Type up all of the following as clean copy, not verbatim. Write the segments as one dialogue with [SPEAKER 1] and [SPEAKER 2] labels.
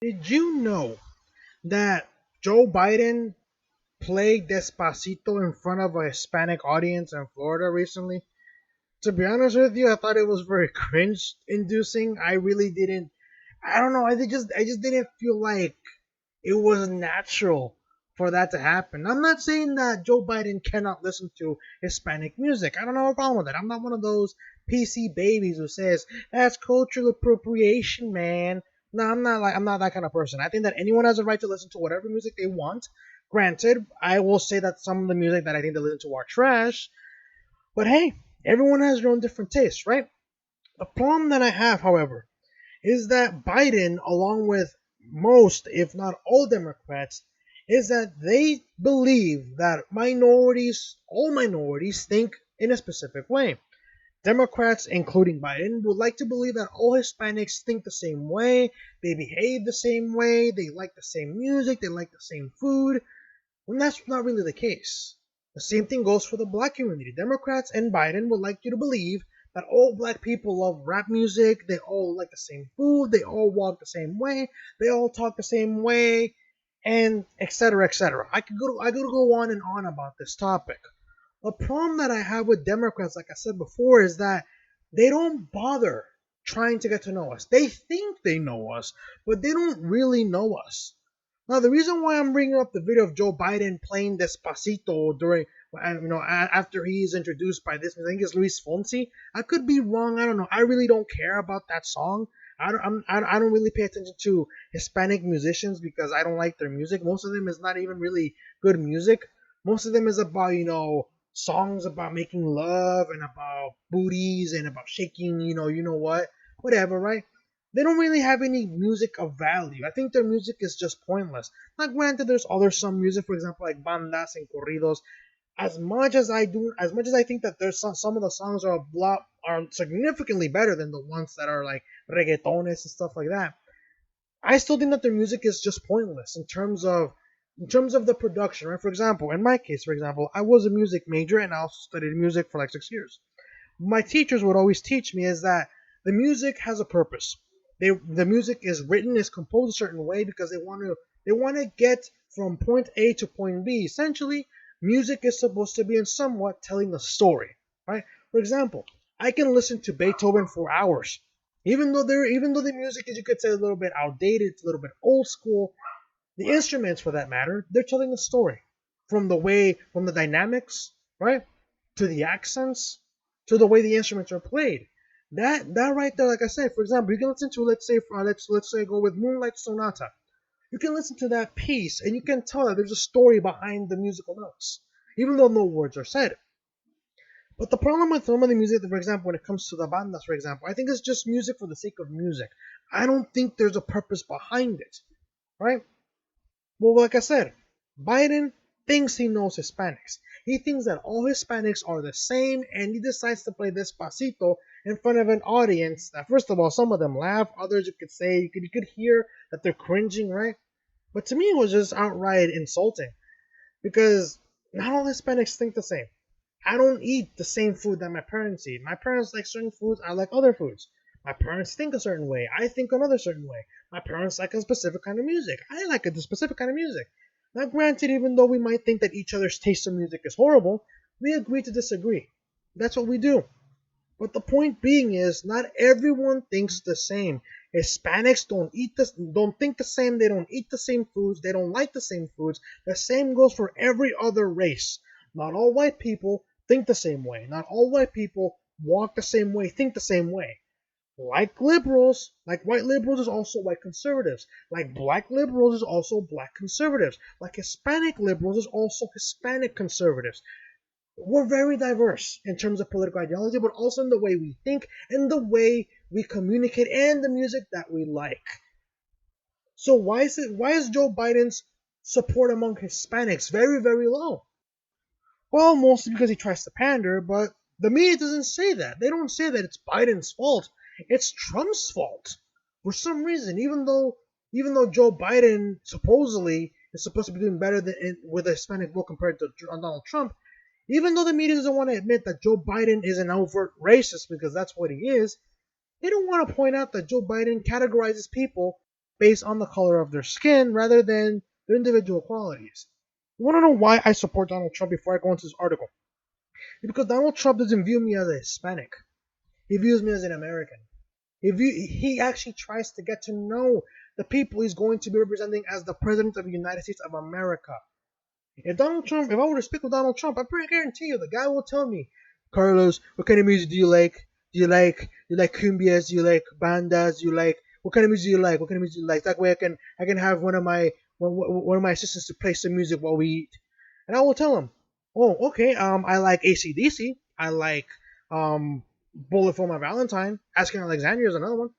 [SPEAKER 1] Did you know that Joe Biden played Despacito in front of a Hispanic audience in Florida recently? To be honest with you, I thought it was very cringe inducing. I really didn't. I don't know. I just didn't feel like it was natural for that to happen. I'm not saying that Joe Biden cannot listen to Hispanic music. I don't have a problem with that. I'm not one of those PC babies who says that's cultural appropriation, man. No, I'm not that kind of person. I think that anyone has a right to listen to whatever music they want. Granted, I will say that some of the music that I think they listen to are trash, but hey, everyone has their own different tastes, right? The problem that I have, however, is that Biden, along with most, if not all Democrats, is that they believe that all minorities, think in a specific way. Democrats, including Biden, would like to believe that all Hispanics think the same way, they behave the same way, they like the same music, they like the same food, when that's not really the case. The same thing goes for the black community. Democrats and Biden would like you to believe that all black people love rap music, they all like the same food, they all walk the same way, they all talk the same way, and etc. etc. I could go on and on about this topic. The problem that I have with Democrats, like I said before, is that they don't bother trying to get to know us. They think they know us, but they don't really know us. Now, the reason why I'm bringing up the video of Joe Biden playing Despacito during, after he's introduced by this, I think it's Luis Fonsi. I could be wrong. I don't know. I really don't care about that song. I don't really pay attention to Hispanic musicians because I don't like their music. Most of them is not even really good music. Most of them is about songs about making love and about booties and about shaking. You know what, whatever, right? They don't really have any music of value. I think their music is just pointless. Now, granted, there's other some music, for example, like bandas and corridos. As much as I think that there's some of the songs are significantly better than the ones that are like reggaetones and stuff like that. I still think that their music is just pointless in terms of the production, right? For example, in my case, for example, I was a music major and I also studied music for like 6 years. My teachers would always teach me is that the music has a purpose. The music is composed a certain way because they want to get from point A to point B. Essentially, music is supposed to be in somewhat telling a story, right? For example, I can listen to Beethoven for hours, even though the music is, you could say, a little bit outdated, it's a little bit old school. The instruments, for that matter, they're telling a story from the dynamics, right, to the accents, to the way the instruments are played. That right there, like I said, for example, you can listen to, let's say go with Moonlight Sonata. You can listen to that piece and you can tell that there's a story behind the musical notes, even though no words are said. But the problem with some of the music, for example, when it comes to the bandas, for example, I think it's just music for the sake of music. I don't think there's a purpose behind it, right? Well, like I said, Biden thinks he knows Hispanics. He thinks that all Hispanics are the same, and he decides to play Despacito in front of an audience that, first of all, some of them laugh, others you could hear that they're cringing, right? But to me, it was just outright insulting because not all Hispanics think the same. I don't eat the same food that my parents eat. My parents like certain foods, I like other foods. My parents think a certain way, I think another certain way. My parents like a specific kind of music, I like a specific kind of music. Now, granted, even though we might think that each other's taste in music is horrible, we agree to disagree. That's what we do. But the point being is, not everyone thinks the same. Hispanics don't think the same. They don't eat the same foods. They don't like the same foods. The same goes for every other race. Not all white people think the same way. Not all white people walk the same way, think the same way. Like white liberals is also white conservatives. Like black liberals is also black conservatives. Like Hispanic liberals is also Hispanic conservatives. We're very diverse in terms of political ideology, but also in the way we think and the way we communicate and the music that we like. So why is Joe Biden's support among Hispanics very, very low? Well, mostly because he tries to pander, but the media doesn't say that. They don't say that it's Biden's fault. It's Trump's fault. For some reason, even though Joe Biden supposedly is supposed to be doing better with the Hispanic vote compared to Donald Trump, even though the media doesn't want to admit that Joe Biden is an overt racist because that's what he is, they don't want to point out that Joe Biden categorizes people based on the color of their skin rather than their individual qualities. You want to know why I support Donald Trump before I go into this article? It's because Donald Trump doesn't view me as a Hispanic. He views me as an American. He actually tries to get to know the people he's going to be representing as the President of the United States of America. If I were to speak with Donald Trump, I pretty guarantee you the guy will tell me, Carlos, what kind of music do you like? Do you like cumbias? Do you like bandas? Do you like what kind of music do you like? What kind of music do you like? That way I can have one of my assistants to play some music while we eat, and I will tell him, oh, okay, I like AC/DC. I like Bullet for My Valentine. Asking Alexandria is another one.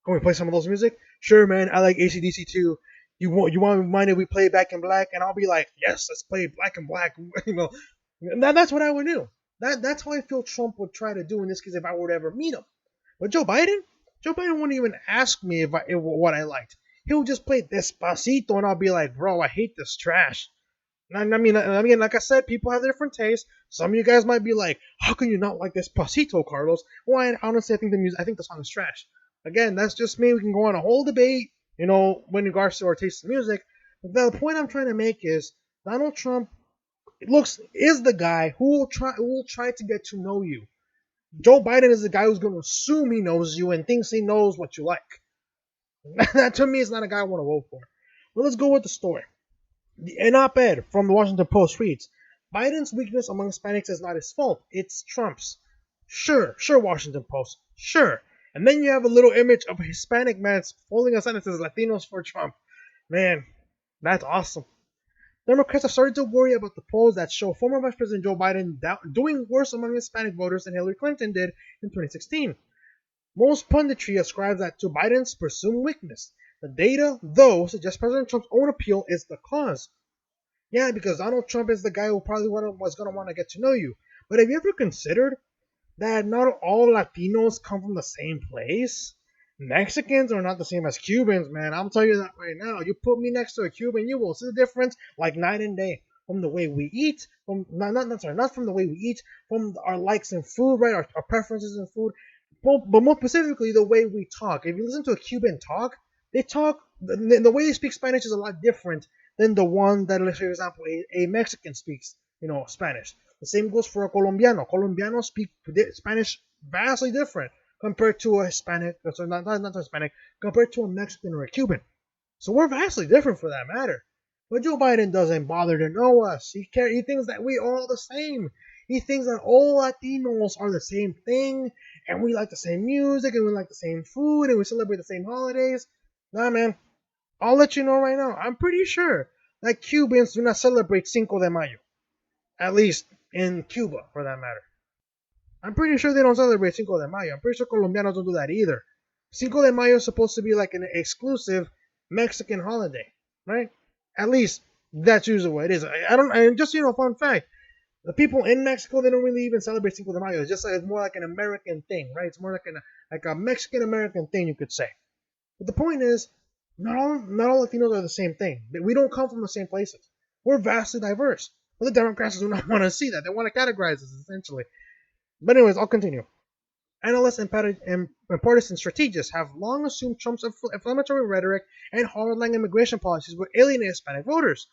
[SPEAKER 1] Can we play some of those music? Sure, man. I like AC/DC too. You want to mind if we play Back in Black? And I'll be like, yes, let's play Black and Black. And that's what I would do. That's how I feel Trump would try to do in this case if I were to ever meet him. But Joe Biden wouldn't even ask me if what I liked. He would just play Despacito, and I'll be like, bro, I hate this trash. I mean, like I said, people have different tastes. Some of you guys might be like, "How can you not like Despacito, Carlos?" Well, honestly, I think the song is trash. Again, that's just me. We can go on a whole debate, when regards to our taste in music. But the point I'm trying to make is Donald Trump is the guy who will try to get to know you. Joe Biden is the guy who's going to assume he knows you and thinks he knows what you like. That to me is not a guy I want to vote for. But let's go with the story. An op-ed from the Washington Post reads, Biden's weakness among Hispanics is not his fault, it's Trump's. Sure, Washington Post, sure. And then you have a little image of a Hispanic man folding a sign that says Latinos for Trump. Man, that's awesome. Democrats have started to worry about the polls that show former Vice President Joe Biden doing worse among Hispanic voters than Hillary Clinton did in 2016. Most punditry ascribes that to Biden's presumed weakness. The data, though, suggests President Trump's own appeal is the cause. Yeah, because Donald Trump is the guy who probably was going to want to get to know you. But have you ever considered that not all Latinos come from the same place? Mexicans are not the same as Cubans, man. I'll tell you that right now. You put me next to a Cuban, you will see the difference like night and day. From the way we eat, not from the way we eat, from our likes in food, right? Our preferences in food, but more specifically the way we talk. If you listen to a Cuban talk, the way they speak Spanish is a lot different than the one that, let's say, for example, a Mexican speaks, Spanish. The same goes for a Colombiano. Colombianos speak Spanish vastly different compared to a Hispanic, sorry, not Hispanic, compared to a Mexican or a Cuban. So we're vastly different for that matter. But Joe Biden doesn't bother to know us. He thinks that we are all the same. He thinks that all Latinos are the same thing, and we like the same music, and we like the same food, and we celebrate the same holidays. Nah, man. I'll let you know right now. I'm pretty sure that Cubans do not celebrate Cinco de Mayo. At least in Cuba, for that matter. I'm pretty sure they don't celebrate Cinco de Mayo. I'm pretty sure Colombianos don't do that either. Cinco de Mayo is supposed to be like an exclusive Mexican holiday, right? At least that's usually what it is. I don't. And just fun fact: the people in Mexico, they don't really even celebrate Cinco de Mayo. It's more like an American thing, right? It's more like a Mexican American thing, you could say. But the point is, not all Latinos are the same thing. We don't come from the same places. We're vastly diverse. But the Democrats do not want to see that. They want to categorize us, essentially. But anyways, I'll continue. Analysts and partisan strategists have long assumed Trump's inflammatory rhetoric and hardline immigration policies would alienate Hispanic voters.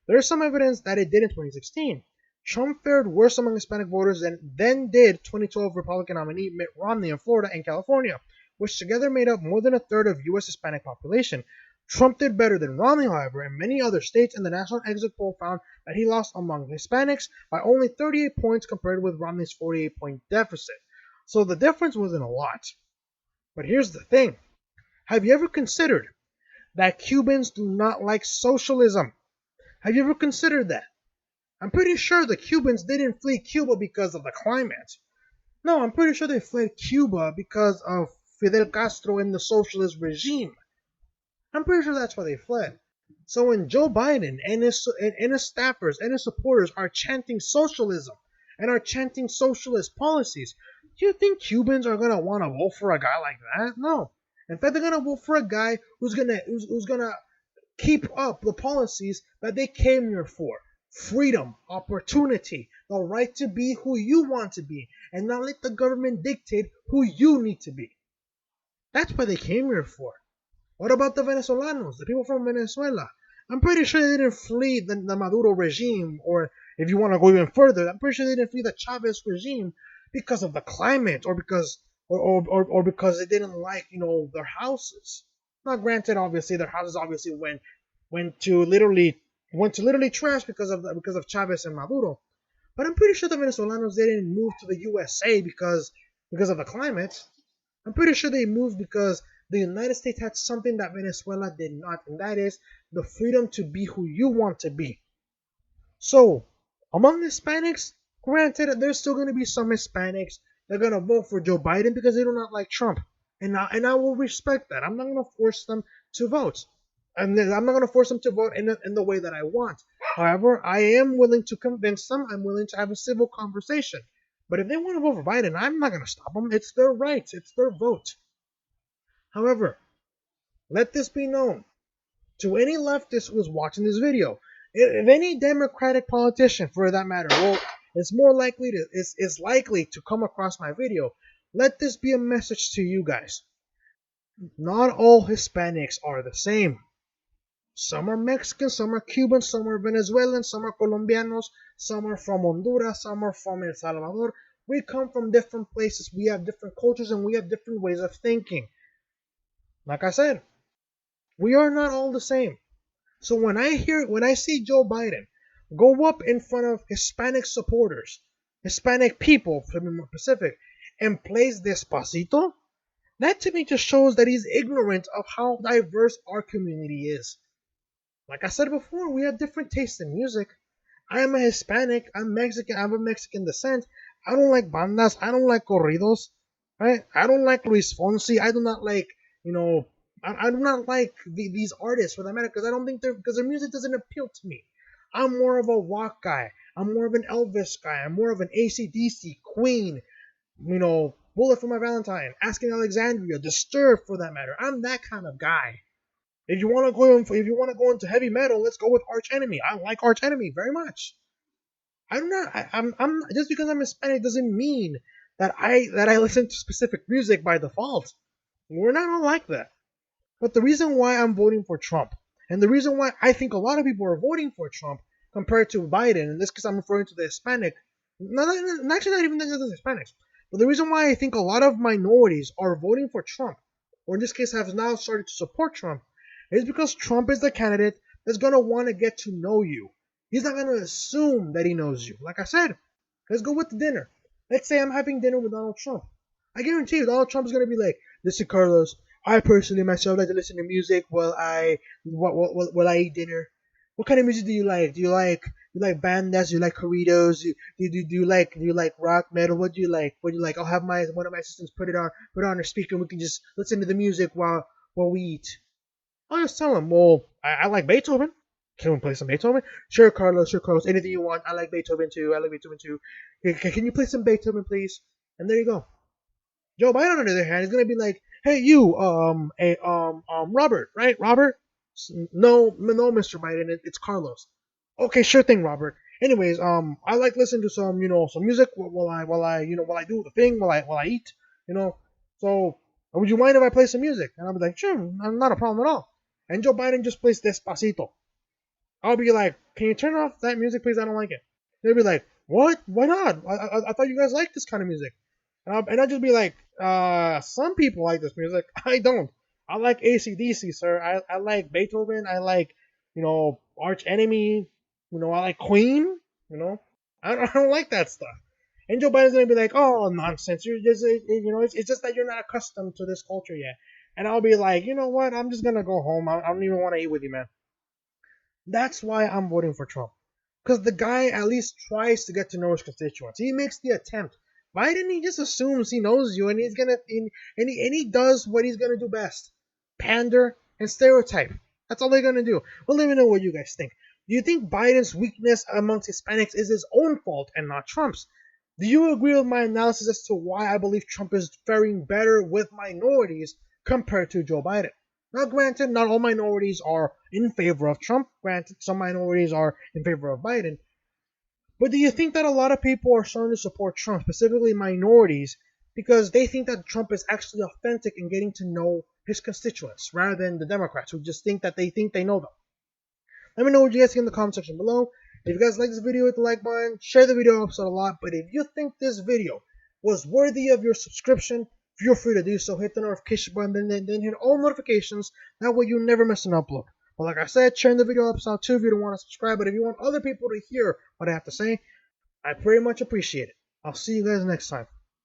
[SPEAKER 1] There is some evidence that it did in 2016. Trump fared worse among Hispanic voters than did 2012 Republican nominee Mitt Romney in Florida and California, which together made up more than a third of U.S. Hispanic population. Trump did better than Romney, however, in many other states, and the national exit poll found that he lost among Hispanics by only 38 points compared with Romney's 48-point deficit. So the difference wasn't a lot. But here's the thing. Have you ever considered that Cubans do not like socialism? Have you ever considered that? I'm pretty sure the Cubans didn't flee Cuba because of the climate. No, I'm pretty sure they fled Cuba because of Fidel Castro and the socialist regime. I'm pretty sure that's why they fled. So when Joe Biden and his staffers and his supporters are chanting socialism and are chanting socialist policies, do you think Cubans are gonna want to vote for a guy like that? No. In fact, they're gonna vote for a guy who's gonna keep up the policies that they came here for: freedom, opportunity, the right to be who you want to be, and not let the government dictate who you need to be. That's what they came here for. What about the Venezolanos, the people from Venezuela? I'm pretty sure they didn't flee the Maduro regime, or if you want to go even further, I'm pretty sure they didn't flee the Chavez regime because of the climate, or because or because they didn't like their houses. Now, granted, obviously their houses obviously went to literally trash because of Chavez and Maduro. But I'm pretty sure the Venezolanos didn't move to the USA because of the climate. I'm pretty sure they moved because the United States had something that Venezuela did not, and that is the freedom to be who you want to be. So, among Hispanics, granted, there's still going to be some Hispanics that are going to vote for Joe Biden because they do not like Trump. And I will respect that. I'm not going to force them to vote. And I'm not going to force them to vote in the way that I want. However, I am willing to convince them. I'm willing to have a civil conversation. But if they want to vote for Biden, I'm not going to stop them. It's their right. It's their vote. However, let this be known to any leftist who is watching this video. If any Democratic politician, for that matter, is likely to come across my video, let this be a message to you guys. Not all Hispanics are the same. Some are Mexican, some are Cuban, some are Venezuelan, some are Colombianos, some are from Honduras, some are from El Salvador. We come from different places. We have different cultures and we have different ways of thinking. Like I said, we are not all the same. So when I see Joe Biden go up in front of Hispanic supporters, Hispanic people, to be more specific, and plays Despacito, that to me just shows that he's ignorant of how diverse our community is. Like I said before, we have different tastes in music. I am a Hispanic. I'm Mexican. I'm of Mexican descent. I don't like bandas. I don't like corridos. Right? I don't like Luis Fonsi. I do not like, you know, I do not like these artists for that matter because I don't think because their music doesn't appeal to me. I'm more of a rock guy. I'm more of an Elvis guy. I'm more of an AC/DC, Queen, Bullet for My Valentine, Asking Alexandria, Disturbed for that matter. I'm that kind of guy. If you want to go into heavy metal, let's go with Arch Enemy. I like Arch Enemy very much. I'm not. I'm just because I'm Hispanic doesn't mean that I listen to specific music by default. We're not all like that. But the reason why I'm voting for Trump, and the reason why I think a lot of people are voting for Trump compared to Biden, and this because I'm referring to the Hispanic, actually not even the Hispanics, but the reason why I think a lot of minorities are voting for Trump, or in this case have now started to support Trump, is because Trump is the candidate that's going to want to get to know you. He's not going to assume that he knows you. Like I said, let's go with the dinner. Let's say I'm having dinner with Donald Trump. I guarantee you, Donald Trump is going to be like, "Listen, Carlos, I personally myself like to listen to music while I eat dinner. What kind of music do you like? Do you like bandas? Do you like corridos? Do you like rock metal? What do you like? What do you like? I'll have my one of my assistants put it on a speaker and we can just listen to the music while we eat." I'll just tell him, "Well, I like Beethoven. Can we play some Beethoven?" "Sure, Carlos. Sure, Carlos. Anything you want. I like Beethoven too. I like Beethoven too. Can you play some Beethoven, please?" And there you go. Joe Biden, on the other hand, is gonna be like, "Hey, you, Robert, right? Robert? No, no, Mr. Biden, it's Carlos." "Okay, sure thing, Robert. Anyways, I like listening to some music while I do the thing while I eat, you know. So, would you mind if I play some music?" And I'll be like, "Sure, not a problem at all." And Joe Biden just plays Despacito. I'll be like, "Can you turn off that music, please? I don't like it." They'll be like, "What? Why not? I thought you guys liked this kind of music." And I'll just be like, some people like this music. I don't. I like AC/DC, sir. I like Beethoven. I like, Arch Enemy. I like Queen. You know, I don't like that stuff. And Joe Biden's gonna be like, "Oh, nonsense. You're just, it's just that you're not accustomed to this culture yet." And I'll be like, "You know what? I'm just gonna go home. I don't even want to eat with you, man." That's why I'm voting for Trump. Because the guy at least tries to get to know his constituents. He makes the attempt. Biden, he just assumes he knows you and he does what he's gonna do best. Pander and stereotype. That's all they're gonna do. Well, let me know what you guys think. Do you think Biden's weakness amongst Hispanics is his own fault and not Trump's? Do you agree with my analysis as to why I believe Trump is faring better with minorities compared to Joe Biden? Now, granted, not all minorities are in favor of Trump. Granted, some minorities are in favor of Biden. But do you think that a lot of people are starting to support Trump, specifically minorities, because they think that Trump is actually authentic in getting to know his constituents rather than the Democrats who just think they know them. Let me know what you guys think in the comment section below. If you guys like this video, hit the like button, share the video episode a lot. But if you think this video was worthy of your subscription, feel free to do so. Hit the notification button, then hit all notifications. That way you never miss an upload. But like I said, share the video episode too if you don't want to subscribe. But if you want other people to hear what I have to say, I pretty much appreciate it. I'll see you guys next time.